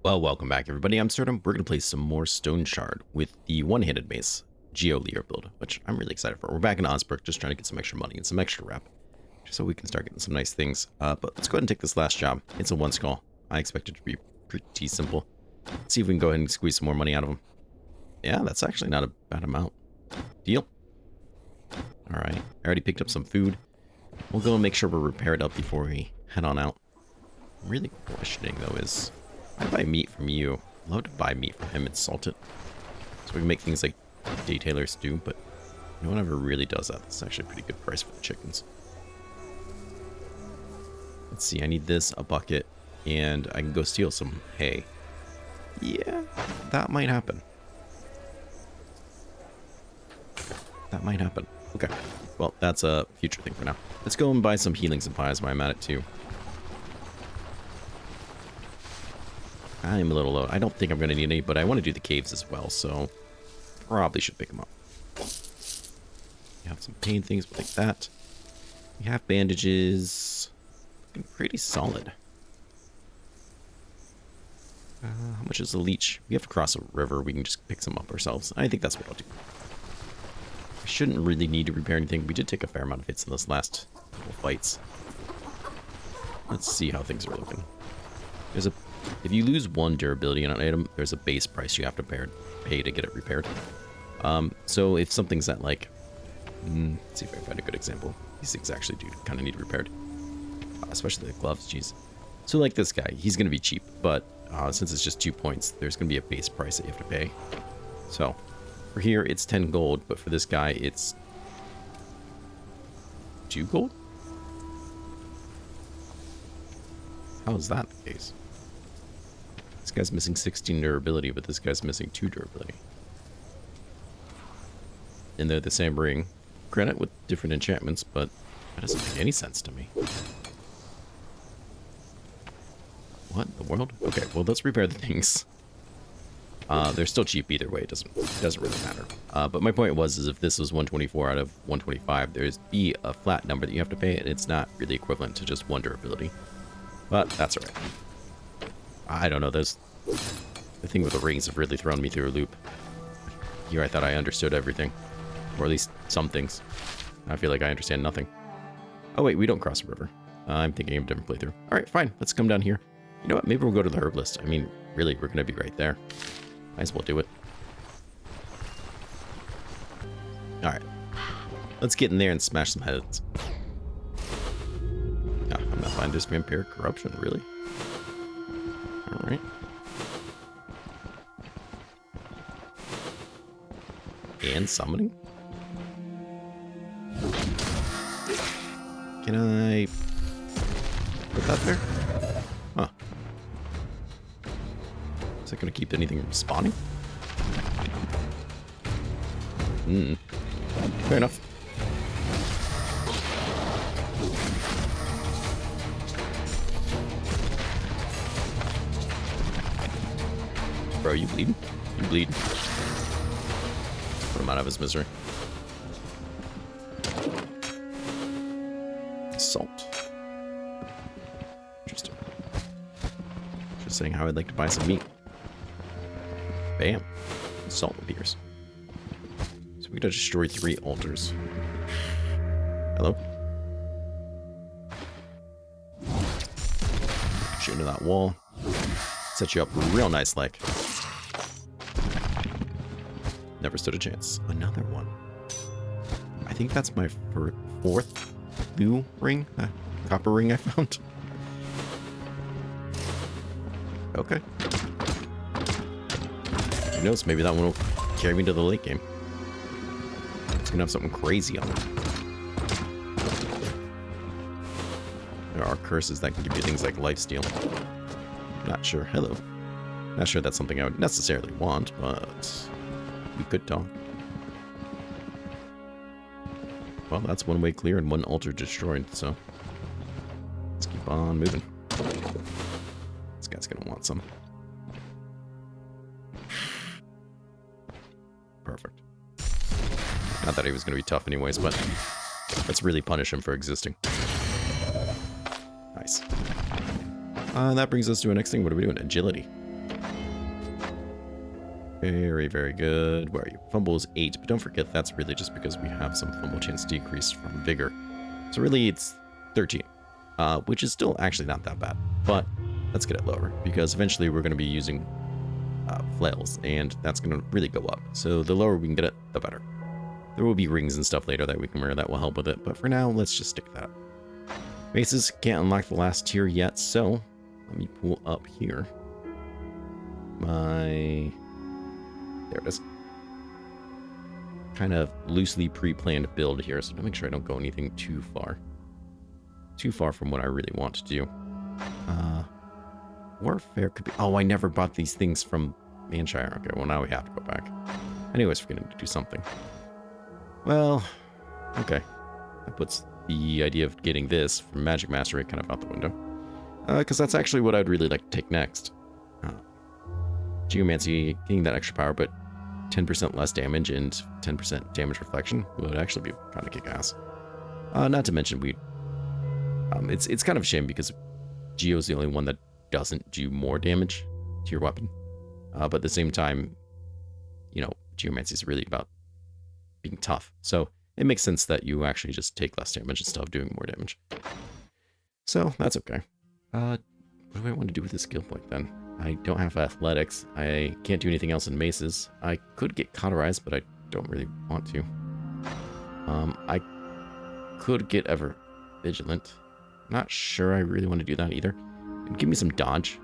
Well, welcome back, everybody. I'm Absurdum. We're going to play some more Stoneshard with the one-handed mace Geo-Lear build, which I'm really excited for. We're back in Osbrook, just trying to get some extra money and some extra rep, just so we can start getting some nice things. But let's go ahead and take this last job. It's a one skull. I expect it to be pretty simple. Let's see if we can go ahead and squeeze some more money out of him. Yeah, that's actually not a bad amount. Deal. All right. I already picked up some food. We'll go and make sure we're repaired up before we head on out. I'm really questioning, though, is... I buy meat from you. I'd love to buy meat from him and salt it. So we can make things like detailers do, but no one ever really does that. That's actually a pretty good price for the chickens. Let's see, I need this, a bucket, and I can go steal some hay. Yeah, that might happen. That might happen. Okay, well, that's a future thing for now. Let's go and buy some healing supplies while I'm at it too. I am a little low. I don't think I'm going to need any, but I want to do the caves as well, so probably should pick them up. We have some pain things like that. We have bandages. Looking pretty solid. How much is the leech? We have to cross a river. We can just pick some up ourselves. I think that's what I'll do. I shouldn't really need to repair anything. We did take a fair amount of hits in those last couple fights. Let's see how things are looking. If you lose one durability on an item, there's a base price you have to pay to get it repaired. So if something's at like... let's see if I find a good example. These things actually do kind of need repaired. Especially the gloves, jeez. So like this guy, he's going to be cheap, but since it's just 2 points, there's going to be a base price that you have to pay. So for here, it's 10 gold, but for this guy, it's 2 gold? How is that the case? This guy's missing 16 durability, but this guy's missing 2 durability. And they're the same ring. Granted, with different enchantments, but that doesn't make any sense to me. What in the world? Okay, well, let's repair the things. They're still cheap either way. It doesn't really matter. But my point was, is if this was 124 out of 125, there's be a flat number that you have to pay, and it's not really equivalent to just 1 durability. But that's alright. I don't know, the thing with the rings have really thrown me through a loop. Here I thought I understood everything. Or at least some things. I feel like I understand nothing. Oh wait, we don't cross a river. I'm thinking of a different playthrough. Alright, fine, let's come down here. You know what, maybe we'll go to the herbalist. I mean, really, we're going to be right there. Might as well do it. Alright. Let's get in there and smash some heads. Ah, I'm not finding this vampiric corruption, really? Alright. And summoning? Can I put that there? Huh. Is that going to keep anything from spawning? Fair enough. Bro, you bleeding? You bleed. Put him out of his misery. Salt. Interesting. Just saying how I'd like to buy some meat. Bam. Salt appears. So we gotta destroy 3 altars. Hello? Shoot into that wall. Set you up real nice like. Never stood a chance. Another one. I think that's my 4th blue ring, copper ring I found. Okay. Who knows? Maybe that one will carry me to the late game. It's gonna have something crazy on it. There are curses that can give you things like lifesteal. Not sure. Hello. Not sure that's something I would necessarily want, but we could talk. Well, that's one way clear and 1 altar destroyed, so let's keep on moving. This guy's gonna want some. Perfect. Not that he was gonna be tough anyways, but let's really punish him for existing. Nice. That brings us to our next thing. What are we doing? Agility. Very, very good. Where are you? Fumble is 8, but don't forget that's really just because we have some fumble chance decrease from vigor. So really it's 13, which is still actually not that bad. But let's get it lower because eventually we're going to be using flails, and that's going to really go up. So the lower we can get it, the better. There will be rings and stuff later that we can wear that will help with it, but for now, let's just stick that. Maces can't unlock the last tier yet, so let me pull up here. There it is. Kind of loosely pre-planned build here, so to make sure I don't go anything too far from what I really want to do. Warfare could be... Oh, I never bought these things from Manshire. Okay, well now we have to go back. Anyways, forgetting to do something. Well, okay. That puts the idea of getting this from Magic Mastery kind of out the window. Because that's actually what I'd really like to take next. Geomancy, getting that extra power, but 10% less damage and 10% damage reflection would actually be kind of kick-ass. Not to mention, it's kind of a shame because Geo's the only one that doesn't do more damage to your weapon. But at the same time, you know, Geomancy is really about being tough. So it makes sense that you actually just take less damage instead of doing more damage. So that's okay. What do I want to do with this skill point then? I don't have athletics. I can't do anything else in maces. I could get cauterized, but I don't really want to. I could get ever vigilant. Not sure I really want to do that either. It'd give me some dodge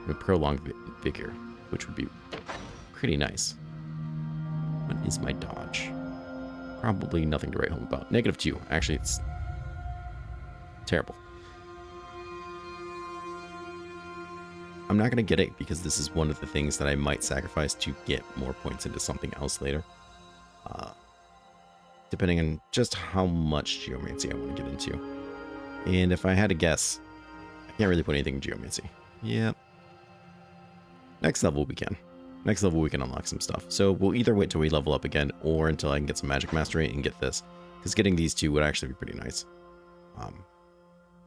and a prolonged vigor, which would be pretty nice. What is my dodge? Probably nothing to write home about. -2. Actually, it's terrible. I'm not going to get it because this is one of the things that I might sacrifice to get more points into something else later. Depending on just how much Geomancy I want to get into. And if I had to guess, I can't really put anything in Geomancy. Yep. Next level we can. Next level we can unlock some stuff. So we'll either wait till we level up again or until I can get some Magic Mastery and get this. Because getting these two would actually be pretty nice.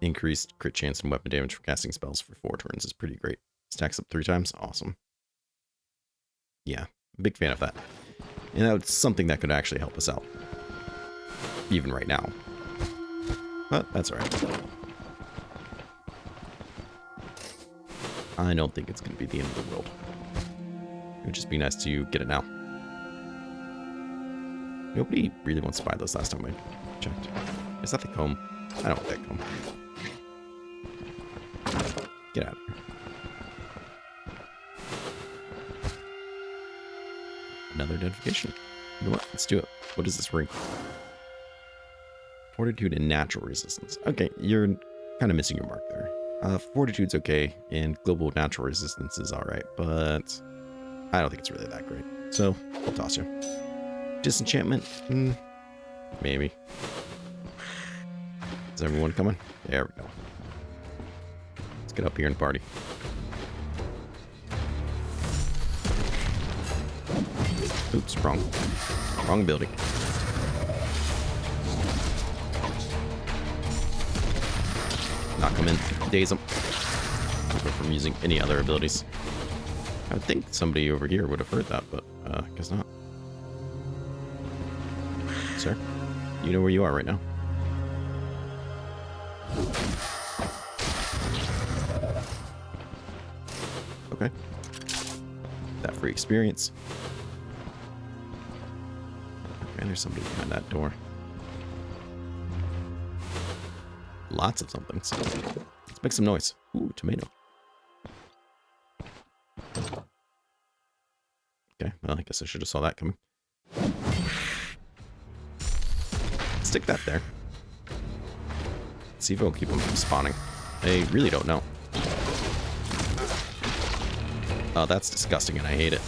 Increased crit chance and weapon damage for casting spells for 4 turns is pretty great. Stacks up 3 times. Awesome. Yeah, big fan of that. And that's something that could actually help us out. Even right now. But that's alright. I don't think it's going to be the end of the world. It would just be nice to get it now. Nobody really wants to buy those last time I checked. Is that the comb? I don't want that comb. Get out of here. Another identification. You know what? Let's do it. What is this ring? Fortitude and natural resistance. Okay, you're kind of missing your mark there. Fortitude's okay, and global natural resistance is alright, but I don't think it's really that great. So, I'll toss you. Disenchantment? Maybe. Is everyone coming? There we go. Let's get up here and party. Oops, wrong building. Knock him in, daze him. Keep him from using any other abilities. I would think somebody over here would have heard that, but guess not. Sir, you know where you are right now. Okay. That free experience. Okay, there's somebody behind that door. Lots of something. So let's make some noise. Ooh, tomato. Okay, well, I guess I should have saw that coming. Stick that there. Let's see if it'll keep them from spawning. I really don't know. Oh, that's disgusting and I hate it.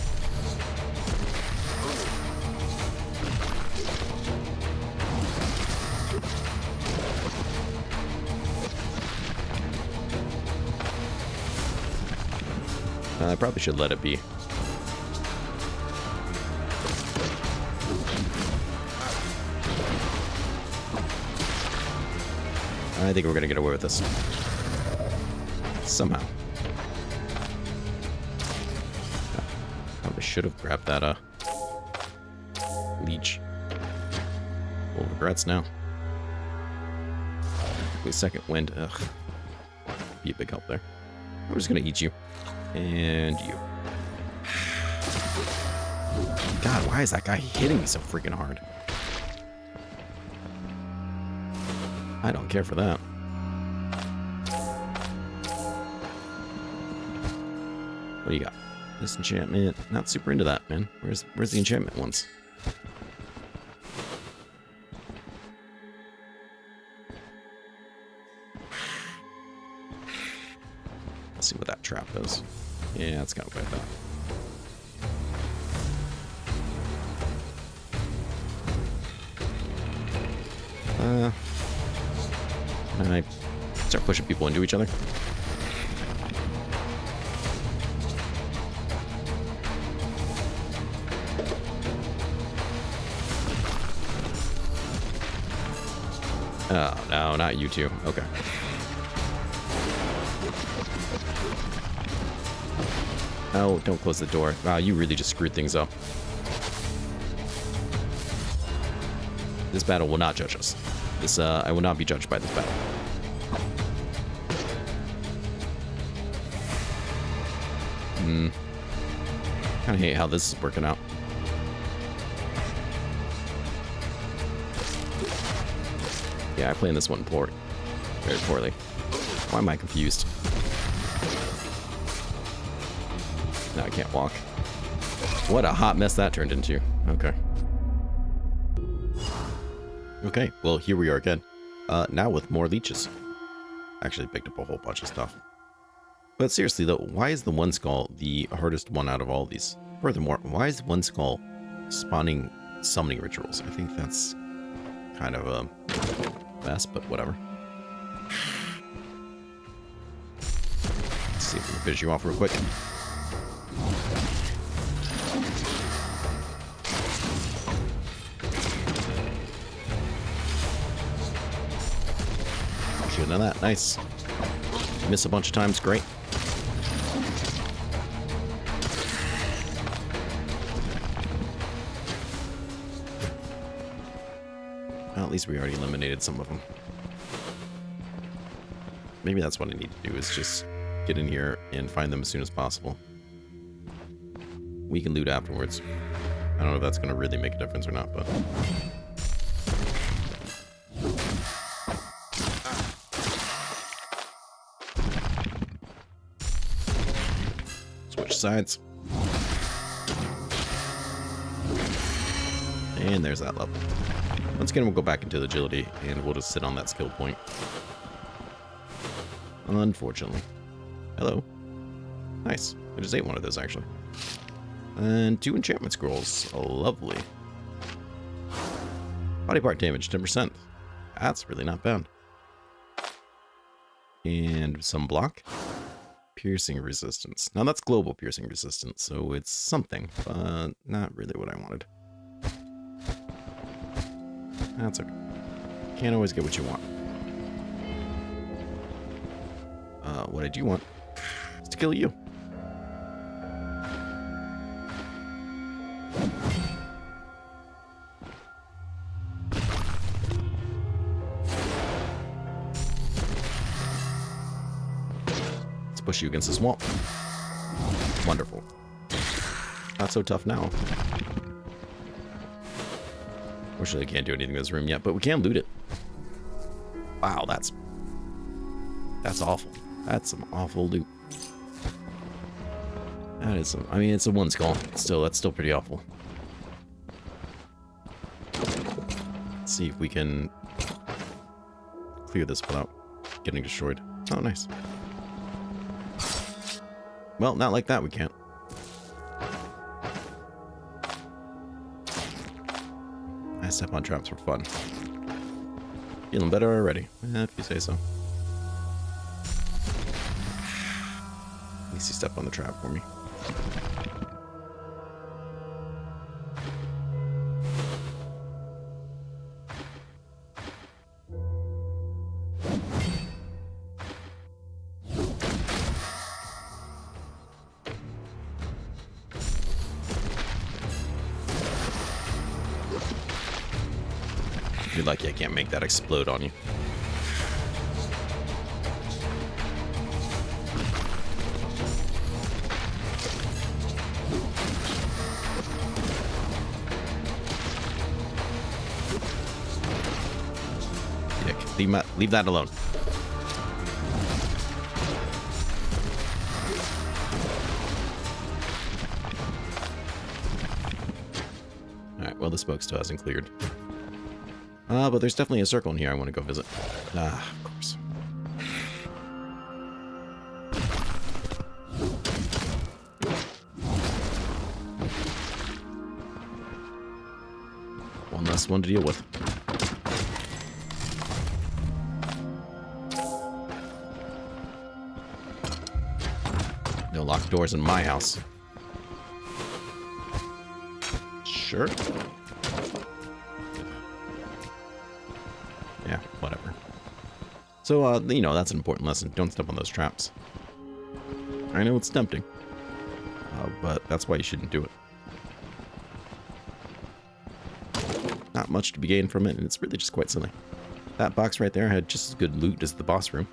I probably should let it be. I think we're gonna get away with this. Somehow. Probably should have grabbed that, leech. Full regrets now. Wait, second wind. Ugh. Be a big help there. I'm just gonna eat you. And you. God, why is that guy hitting me so freaking hard? I don't care for that. What do you got? This enchantment. Not super into that, man. Where's the enchantment ones? Let's see what that trap does. Yeah, it's kind of like that. Can I start pushing people into each other? Oh, no, not you two. Okay. Oh, don't close the door. Wow, you really just screwed things up. This battle will not judge us. This, I will not be judged by this battle. Kinda hate how this is working out. Yeah, I played this one very poorly. Why am I confused? Now I can't walk. What a hot mess that turned into. Okay. Okay, well, here we are again. Now with more leeches. Actually picked up a whole bunch of stuff. But seriously though, why is the one skull the hardest one out of all of these? Furthermore, why is one skull spawning summoning rituals? I think that's kind of a mess, but whatever. Let's see if we can finish you off real quick. Should have done that. Nice. Miss a bunch of times. Great. Well, at least we already eliminated some of them. Maybe that's what I need to do, is just get in here and find them as soon as possible. We can loot afterwards. I don't know if that's going to really make a difference or not, but... Switch sides. And there's that level. Once again, we'll go back into the agility, and we'll just sit on that skill point. Unfortunately. Hello. Nice. I just ate one of those, actually. And 2 enchantment scrolls. Lovely. Body part damage, 10%. That's really not bad. And some block. Piercing resistance. Now that's global piercing resistance, so it's something, but not really what I wanted. That's okay. Can't always get what you want. What I do want is to kill you. Let's push you against this wall. Wonderful. Not so tough now. Fortunately, I can't do anything in this room yet, but we can loot it. Wow, that's awful. That's some awful loot. That is some... I mean, it's a one skull. Still, that's still pretty awful. Let's see if we can clear this without getting destroyed. Oh, nice. Well, not like that, we can't. I step on traps for fun. Feeling better already, if you say so. At least you step on the trap for me. You're lucky I can't make that explode on you. Yeah, leave that alone. Alright, well, the smoke still hasn't cleared. But there's definitely a circle in here I want to go visit. Ah, of course. One less one to deal with. No locked doors in my house. Sure. Yeah, whatever. So, you know, that's an important lesson. Don't step on those traps. I know it's tempting. But that's why you shouldn't do it. Not much to be gained from it, and it's really just quite silly. That box right there had just as good loot as the boss room.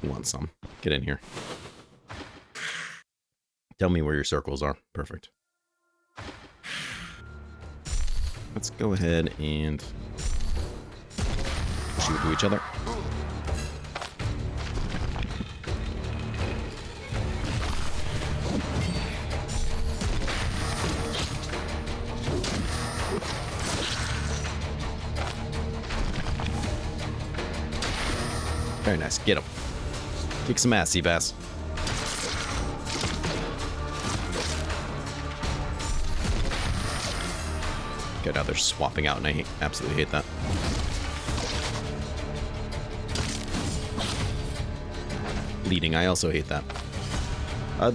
You want some? Get in here. Tell me where your circles are. Perfect. Let's go ahead and shoot to each other. Very nice. Get him. Kick some ass, Seabass. Okay, now they're swapping out, and I absolutely hate that. Bleeding, I also hate that.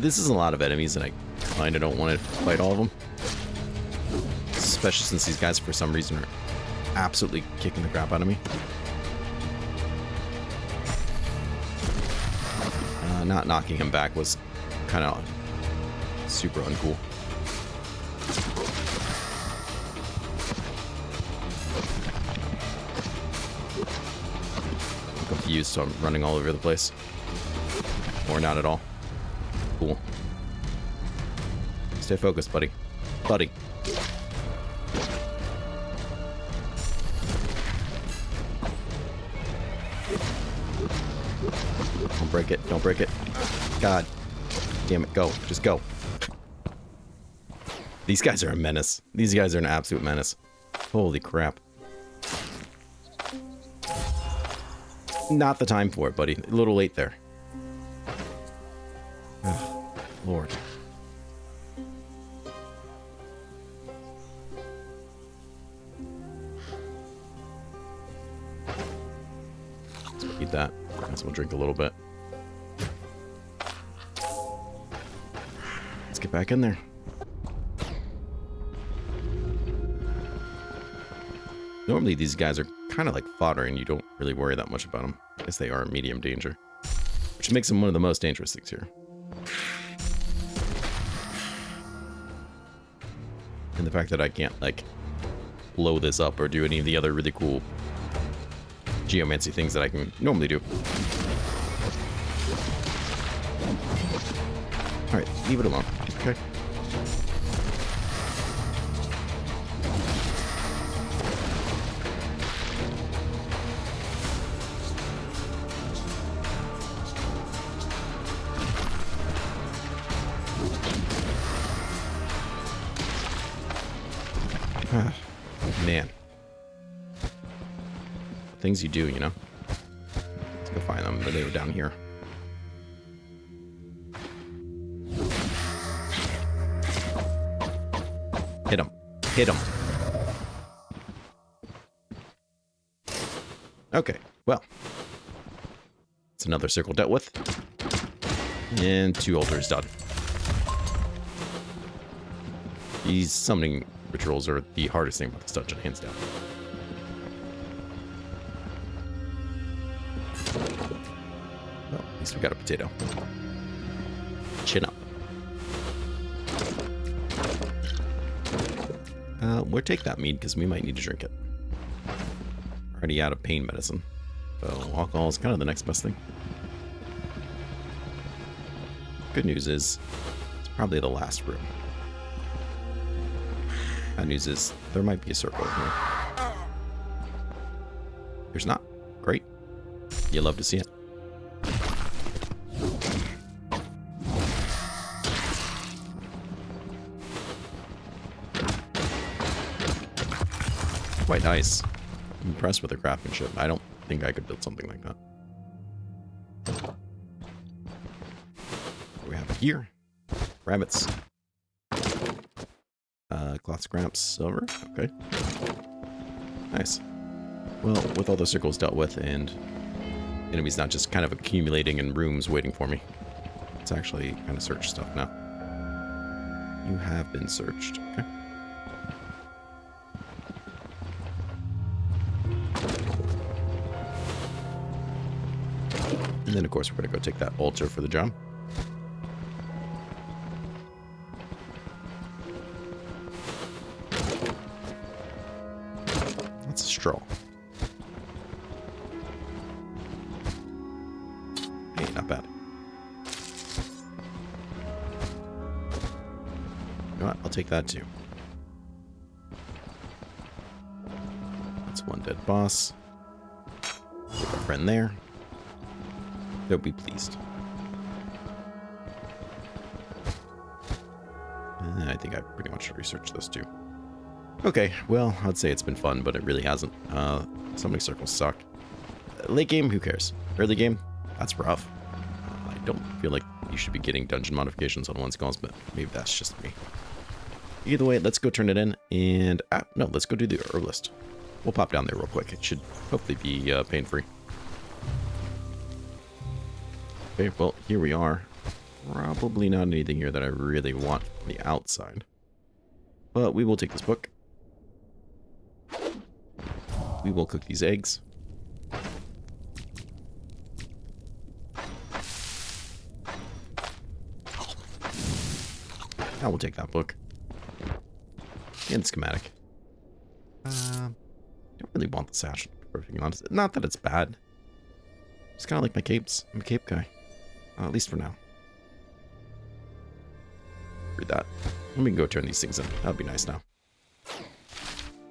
This is a lot of enemies, and I kind of don't want to fight all of them. Especially since these guys, for some reason, are absolutely kicking the crap out of me. Not knocking him back was kind of super uncool. I'm confused, so I'm running all over the place. Or not at all. Cool. Stay focused, buddy. Buddy. Don't break it. Don't break it. God. Damn it. Go. Just go. These guys are a menace. These guys are an absolute menace. Holy crap. Not the time for it, buddy. A little late there. Oh, Lord. Let's eat that. Guess we'll drink a little bit. Let's get back in there. Normally these guys are kind of like fodder and you don't really worry that much about them. I guess they are medium danger. Which makes them one of the most dangerous things here. And the fact that I can't, like, blow this up or do any of the other really cool geomancy things that I can normally do. Alright, leave it alone. Okay. Man. Things you do, you know? Let's go find them. They were down here. Hit him. Hit him. Okay, well. It's another circle dealt with. And 2 altars done. These summoning rituals are the hardest thing about this dungeon, hands down. Well, at least we got a potato. Chin up. We'll take that mead because we might need to drink it. Already out of pain medicine. So alcohol is kind of the next best thing. Good news is, it's probably the last room. Bad news is, there might be a circle here. There's not. Great. You love to see it. Quite nice. I'm impressed with the craftsmanship. I don't think I could build something like that. What do we have here? Rabbits. Cloth scraps, silver. Okay. Nice. Well, with all the circles dealt with and enemies not just kind of accumulating in rooms waiting for me, let's actually kind of search stuff now. You have been searched. Okay. And then, of course, we're going to go take that altar for the job. That's a straw. Hey, not bad. You know what? I'll take that too. That's one dead boss. Take a friend there. They'll be pleased. I think I pretty much researched this too. Okay, well, I'd say it's been fun, but it really hasn't. So many circles suck. Late game, who cares? Early game, that's rough. I don't feel like you should be getting dungeon modifications on one's calls, but maybe that's just me. Either way, let's go turn it in, and no, let's go do the herb list. We'll pop down there real quick. It should hopefully be pain-free. Okay, well, here we are. Probably not anything here that I really want from the outside. But we will take this book. We will cook these eggs. I will take that book. And schematic. Don't really want the sash, to be perfectly honest. Not that it's bad. Just kind of like my capes. I'm a cape guy. At least for now. Read that. And we can go turn these things in. That'd be nice now.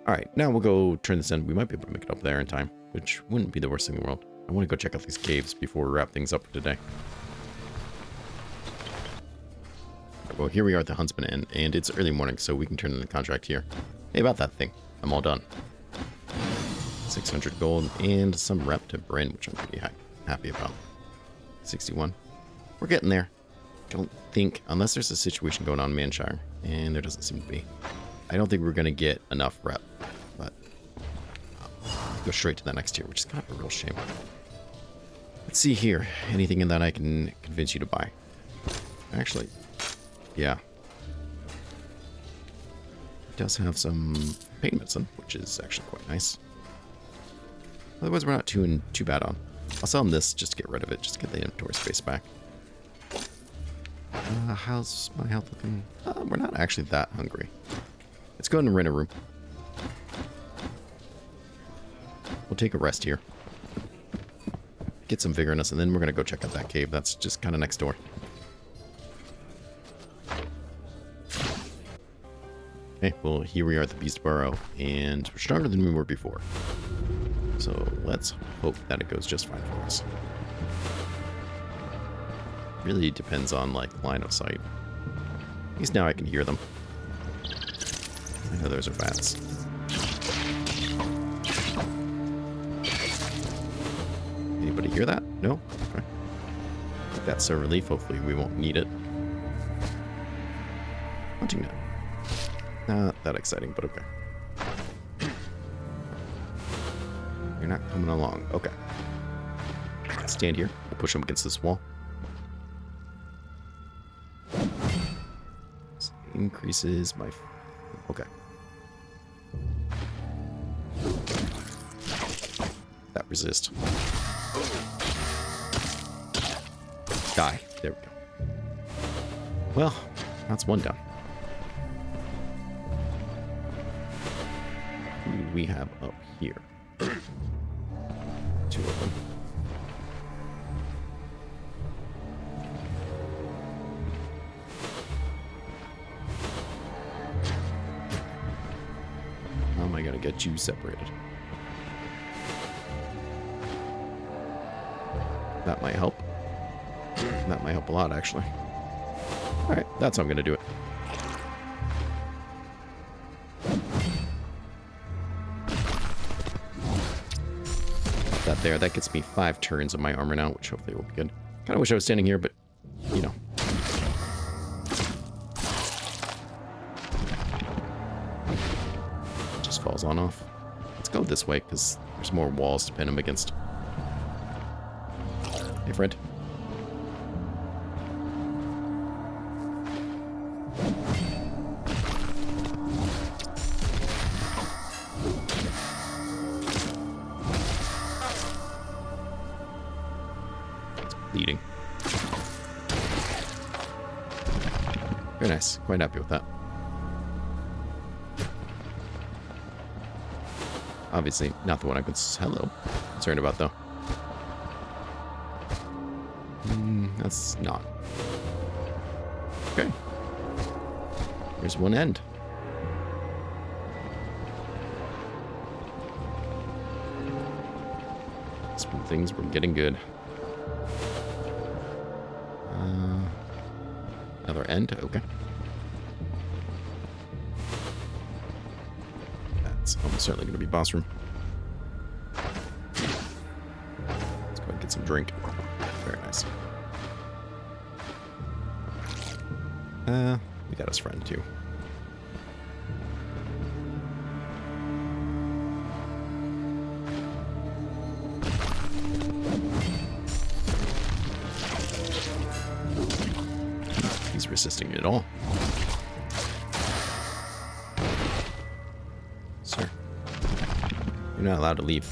Alright, now we'll go turn this in. We might be able to make it up there in time, which wouldn't be the worst thing in the world. I want to go check out these caves before we wrap things up for today. Well, here we are at the Huntsman Inn, and it's early morning, so we can turn in the contract here. Hey, about that thing. I'm all done. 600 gold and some rep to Bryn, which I'm pretty happy about. 61. We're getting there. Don't think, unless there's a situation going on in Manshire, and there doesn't seem to be, I don't think we're going to get enough rep, but go straight to the next tier, which is kind of a real shame. Let's see here. Anything in that I can convince you to buy? Actually, yeah. It does have some pain medicine, which is actually quite nice. Otherwise, we're not too bad on. I'll sell him this just to get rid of it, just to get the inventory space back. How's my health looking? We're not actually that hungry. Let's go ahead and rent a room. We'll take a rest here. Get some vigor in us, and then we're going to go check out that cave. That's just kind of next door. Okay, well, here we are at the Beast Burrow, and we're stronger than we were before. So let's hope that it goes just fine for us. Really depends on, like, line of sight. At least now I can hear them. I know those are bats. Anybody hear that? No? Okay. That's a relief. Hopefully we won't need it. Hunting net. Not that exciting, but okay. You're not coming along. Okay. Stand here. We'll push him against this wall. This increases my... Okay. That resist. Die. There we go. Well, that's one down. do we have up here? 2 of them. How am I going to get you separated? That might help. That might help a lot, actually. Alright, that's how I'm going to do it. That there, that gets me 5 turns of my armor now, which hopefully will be good. Kind of wish I was standing here, but, you know. It just falls on off. Let's go this way, because there's more walls to pin him against. Hey, friend. Bleeding. Very nice. Quite happy with that. Obviously, not the one I'm concerned about, though. That's not. Okay. Here's one end. Some things were getting good. Another end? Okay. That's almost certainly going to be boss room. Let's go ahead and get some drink. Very nice. We got his friend too. He's resisting it all. Sir, you're not allowed to leave.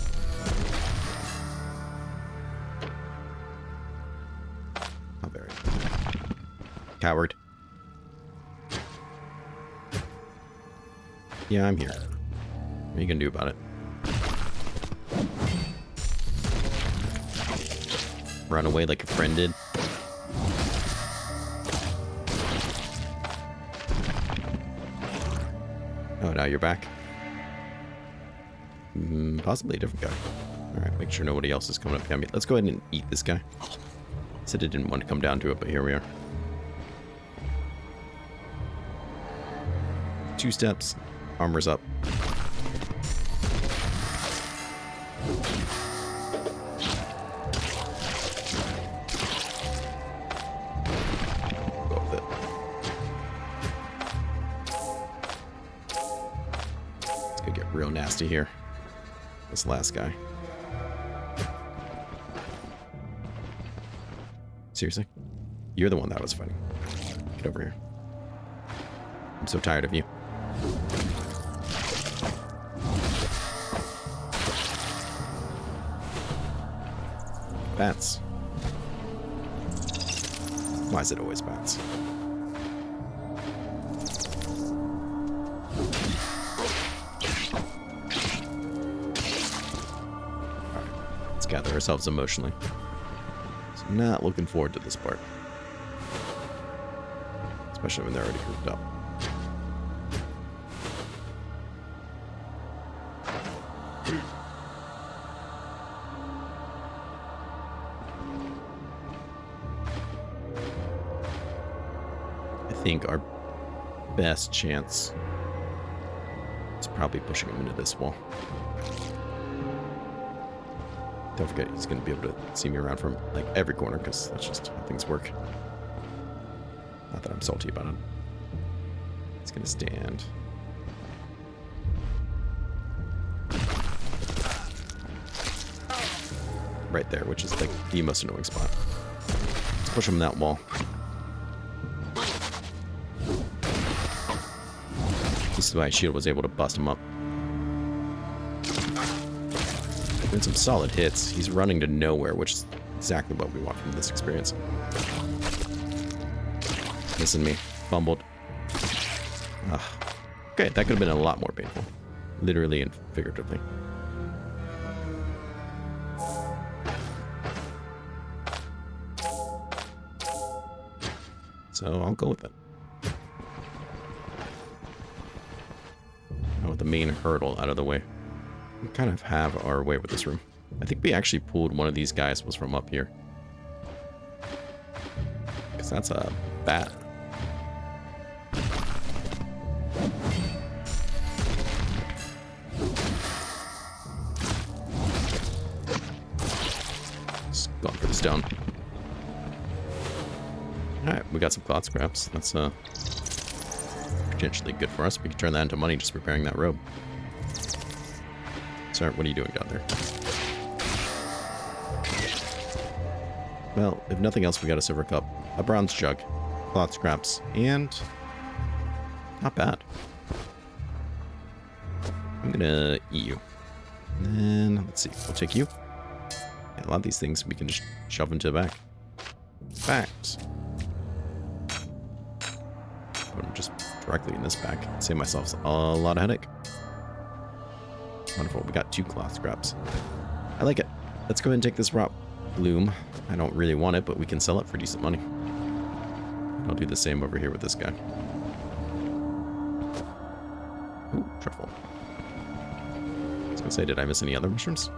How very. Coward. Yeah, I'm here. What are you gonna do about it? Run away like a friend did? Oh, now you're back. Possibly a different guy. Alright, make sure nobody else is coming up behind me. Let's go ahead and eat this guy. Said I didn't want to come down to it, but here we are. 2 steps. Armor's up. Go with it. It's gonna get real nasty here. This last guy. Seriously? You're the one that was fighting. Get over here. I'm so tired of you. Bats. Why is it always bats? Alright, let's gather ourselves emotionally. So I'm not looking forward to this part. Especially when they're already grouped up. I think our best chance is probably pushing him into this wall. Don't forget, he's going to be able to see me around from like every corner, because that's just how things work. Not that I'm salty about it. He's going to stand. Right there, which is like the most annoying spot. Let's push him in that wall. This is why Shield was able to bust him up. Doing some solid hits. He's running to nowhere, which is exactly what we want from this experience. Missing me. Fumbled. Ugh. Okay, that could have been a lot more painful. Literally and figuratively. So I'll go with it. With the main hurdle out of the way. We kind of have our way with this room. I think we actually pulled one of these guys was from up here. Because that's a bat. Just going for the stone. Alright, we got some cloth scraps. That's potentially good for us. We can turn that into money just preparing that robe. Sir, what are you doing down there? Well, if nothing else, we got a silver cup, a bronze jug, cloth scraps, and not bad. I'm gonna eat you. And then, let's see, we'll take you. And a lot of these things we can just shove into the back. Facts. Put them just directly in this bag. Save myself a lot of headache. Wonderful, we got 2 cloth scraps. I like it. Let's go ahead and take this rock bloom. I don't really want it, but we can sell it for decent money. I'll do the same over here with this guy. Ooh, truffle. I was gonna say, did I miss any other mushrooms?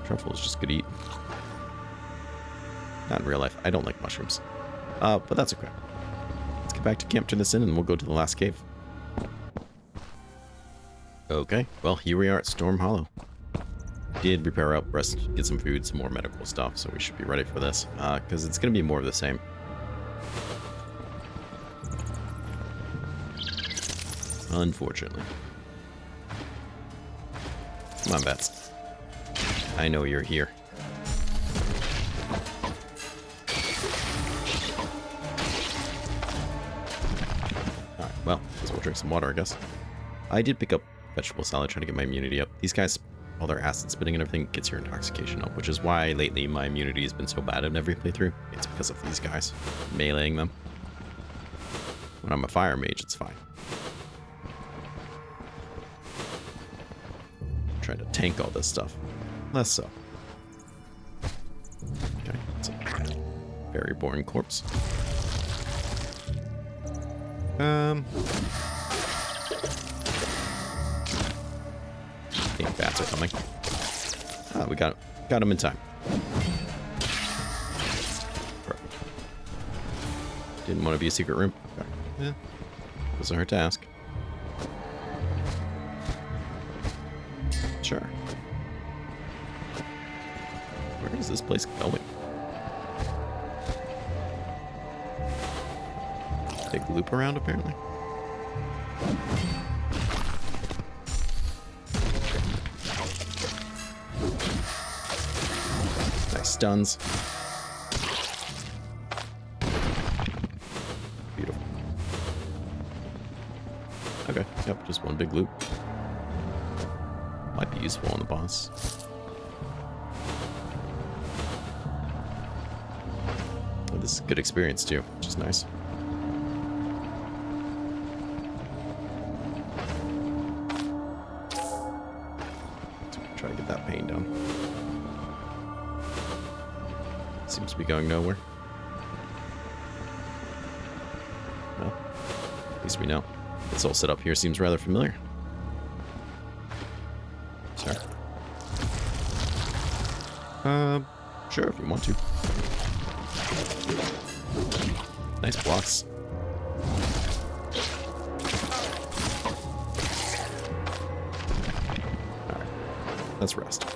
Truffle is just good to eat. Not in real life. I don't like mushrooms. But that's okay. Let's get back to camp, turn this in, and we'll go to the last cave. Okay, well, here we are at Storm Hollow. Did repair up, rest, get some food, some more medical stuff, so we should be ready for this, because it's going to be more of the same. Unfortunately. Come on, bats. I know you're here. Alright, well, guess we'll drink some water, I guess. I did pick up vegetable salad, trying to get my immunity up. These guys, all their acid spitting and everything, gets your intoxication up, which is why lately my immunity has been so bad in every playthrough. It's because of these guys. Meleeing them. When I'm a fire mage, it's fine. Trying to tank all this stuff. Less so. Okay, it's a very boring corpse. Bats are coming. Ah, we got him in time. Perfect. Didn't want to be a secret room. Okay. Yeah. Doesn't hurt to ask. Sure. Where is this place going? Take a loop around, apparently. Stuns. Beautiful. Okay, yep, just one big loop. Might be useful on the boss. Oh, this is a good experience too, which is nice. Try to get that pain down. Seems to be going nowhere. Well, at least we know. This whole setup here seems rather familiar. Sure. Sure, if you want to. Nice blocks. Alright. Let's rest.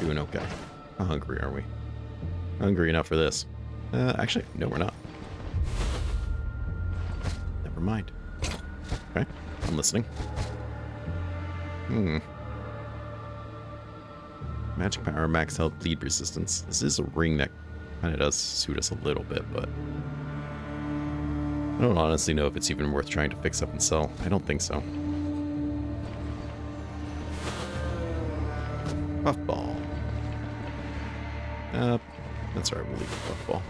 Doing okay. How hungry are we? Hungry enough for this. Actually, no, we're not. Never mind. Okay, I'm listening. Magic power, max health, bleed resistance. This is a ring that kind of does suit us a little bit, but I don't honestly know if it's even worth trying to fix up and sell. I don't think so. Puffball. That's alright, we'll leave the puffball.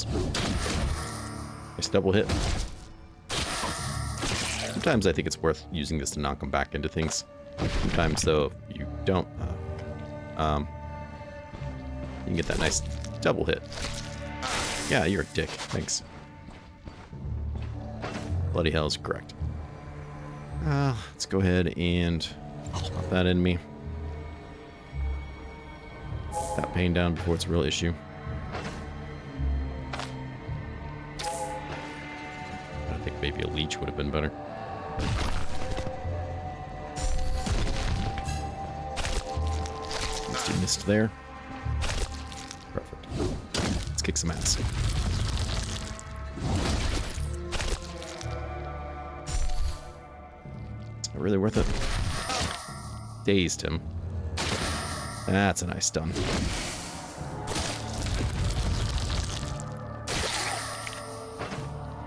heals. Nice double hit. Sometimes I think it's worth using this to knock them back into things. Sometimes, though, if you don't, you can get that nice double hit. Yeah, you're a dick. Thanks. Bloody hell is correct. Let's go ahead and pop that in me. Get that pain down before it's a real issue. I think maybe a leech would have been better. Let's do mist there. Perfect. Let's kick some ass. It's not really worth it. Dazed him. That's a nice stun.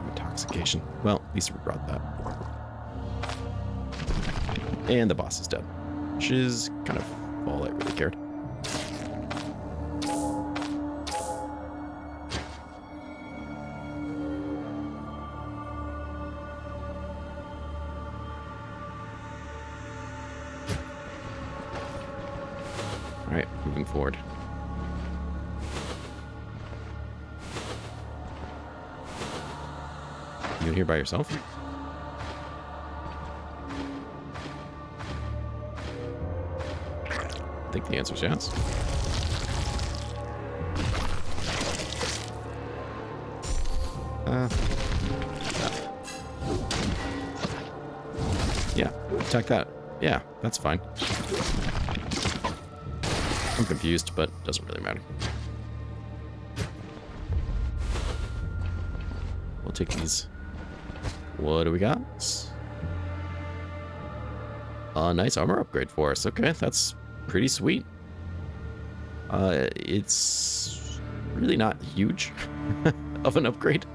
Intoxication. Well, at least we brought that. And the boss is dead, which is kind of all I really cared. Alright, moving forward. You in here by yourself? I think the answer is yes. Yeah, attack that. Yeah, that's fine. I'm confused, but doesn't really matter. We'll take these. What do we got? A nice armor upgrade for us. Okay, that's pretty sweet. It's really not huge of an upgrade.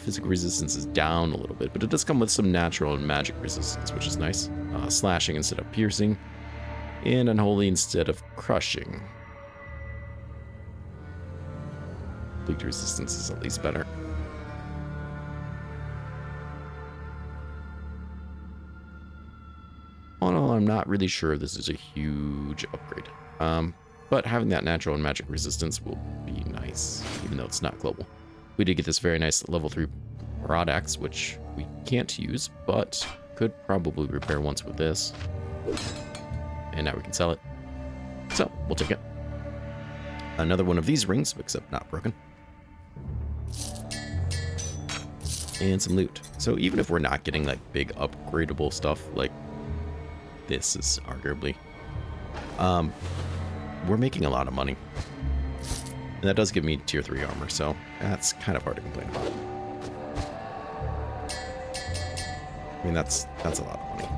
Physical resistance is down a little bit, but it does come with some natural and magic resistance, which is nice. Slashing instead of piercing, and unholy instead of crushing. Bleed resistance is at least better. All in all, I'm not really sure this is a huge upgrade. But having that natural and magic resistance will be nice, even though it's not global. We did get this very nice level 3 rod axe, which we can't use, but could probably repair once with this. And now we can sell it. So, we'll take it. Another one of these rings, except not broken. And some loot. So even if we're not getting like big upgradable stuff, like this is arguably, we're making a lot of money. And that does give me tier 3 armor, so that's kind of hard to complain about. I mean, that's a lot of money.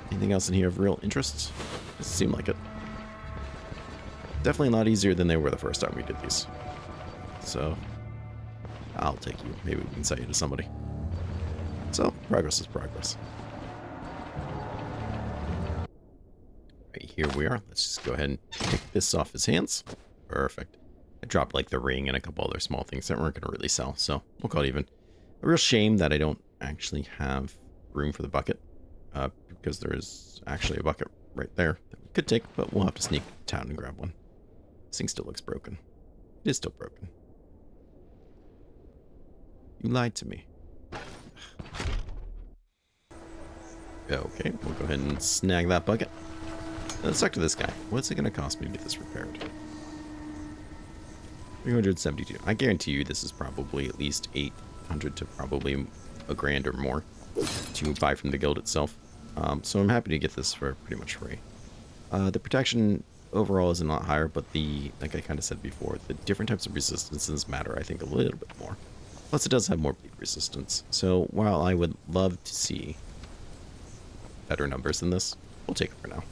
Anything else in here of real interest? Doesn't seem like it. Definitely a lot easier than they were the first time we did these. So, I'll take you. Maybe we can sell you to somebody. So, progress is progress. Right, here we are. Let's just go ahead and take this off his hands. Perfect. I dropped like the ring and a couple other small things that weren't going to really sell, so we'll call it even. A real shame that I don't actually have room for the bucket, because there is actually a bucket right there that we could take, but we'll have to sneak to town and grab one. This thing still looks broken. It is still broken. You lied to me. Okay, we'll go ahead and snag that bucket. Let's talk to this guy. What's it going to cost me to get this repaired? 372. I guarantee you this is probably at least 800 to probably a grand or more to buy from the guild itself. So I'm happy to get this for pretty much free. The protection overall is a lot higher, but like I kind of said before, the different types of resistances matter, I think, a little bit more. Plus, it does have more bleed resistance. So while I would love to see better numbers than this, we'll take it for now.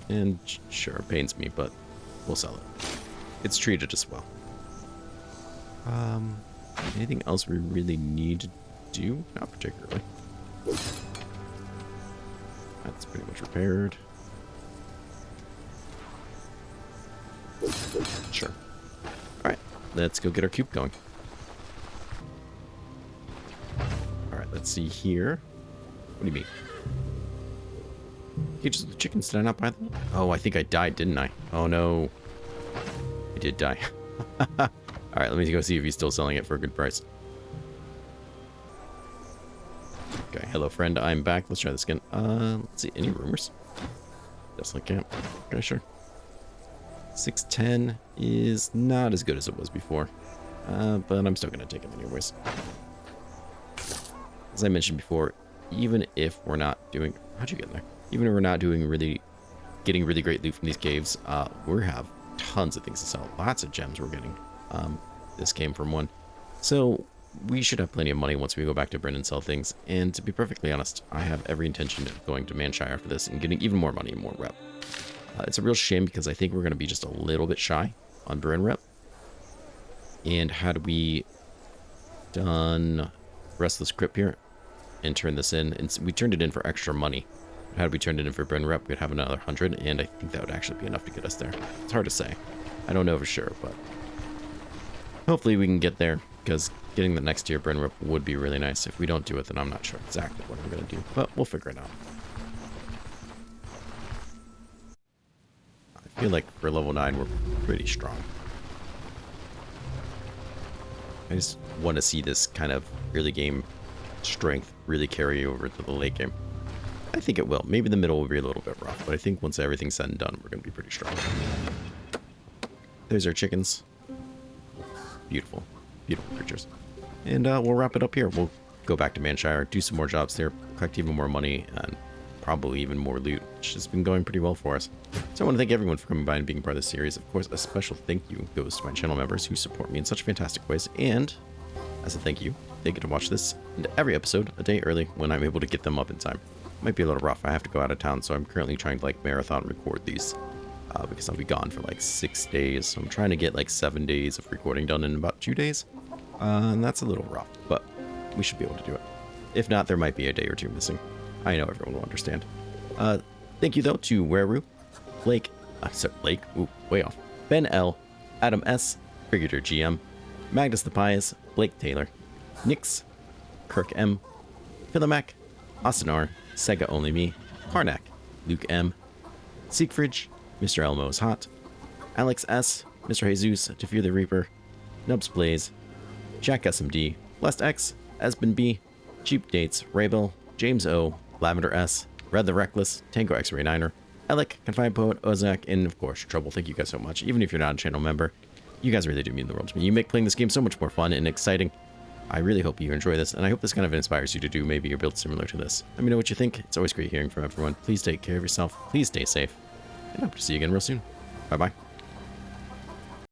And sure, it pains me, but we'll sell it. It's treated as well. Anything else we really need to do? Not particularly. That's pretty much repaired. Sure. Alright, let's go get our cube going. Alright, let's see here. What do you mean? Cages with chickens, did I not buy them? Oh, I think I died, didn't I? Oh no. I did die. Alright, let me go see if he's still selling it for a good price. Okay, hello friend, I'm back. Let's try this again. Let's see, any rumors? Definitely can't. Okay, sure. 610 is not as good as it was before. But I'm still gonna take it anyways. As I mentioned before, even if we're not doing... How'd you get in there? Even if we're not doing getting really great loot from these caves, we have tons of things to sell. Lots of gems we're getting. This came from one. So we should have plenty of money once we go back to Bryn and sell things. And to be perfectly honest, I have every intention of going to Manshire for this and getting even more money and more rep. It's a real shame because I think we're going to be just a little bit shy on Bryn rep. And had we done Restless Crypt here and turned this in, and we turned it in for extra money. Had we turned it in for Bryn rep, we'd have another 100, and I think that would actually be enough to get us there. It's hard to say. I don't know for sure, but hopefully we can get there, because getting the next tier Bryn rep would be really nice. If we don't do it, then I'm not sure exactly what I'm going to do, but we'll figure it out. I feel like for level 9, we're pretty strong. I just want to see this kind of early game strength really carry over to the late game. I think it will. Maybe the middle will be a little bit rough, but I think once everything's said and done, we're going to be pretty strong. There's our chickens. Beautiful. Beautiful creatures. And we'll wrap it up here. We'll go back to Manshire, do some more jobs there, collect even more money, and probably even more loot, which has been going pretty well for us. So I want to thank everyone for coming by and being part of this series. Of course, a special thank you goes to my channel members who support me in such fantastic ways. And as a thank you, they get to watch this and every episode a day early when I'm able to get them up in time. Might be a little rough. I have to go out of town, so I'm currently trying to like marathon record these because I'll be gone for like 6 days. So I'm trying to get like 7 days of recording done in about 2 days. And that's a little rough, but we should be able to do it. If not, there might be a day or two missing. I know everyone will understand. Thank you, though, to Weru, Blake, ooh, way off, Ben L, Adam S, Brigadier GM, Magnus the Pious, Blake Taylor, Nix, Kirk M, Philomac, Austin R, Sega Only Me, Karnak, Luke M, Siegfried, Mr. Elmo is Hot, Alex S, Mr. Jesus, To Fear the Reaper, Nubs Blaze, Jack SMD, Blessed X, Esben B, Cheap Dates, Raybel, James O, Lavender S, Red the Reckless, Tango X-Ray 9er, Alec, Confined Poet, Ozak, and of course, Trouble. Thank you guys so much. Even if you're not a channel member, you guys really do mean the world to me. You make playing this game so much more fun and exciting. I really hope you enjoy this, and I hope this kind of inspires you to do maybe a build similar to this. Let me know what you think. It's always great hearing from everyone. Please take care of yourself. Please stay safe. And I hope to see you again real soon. Bye-bye.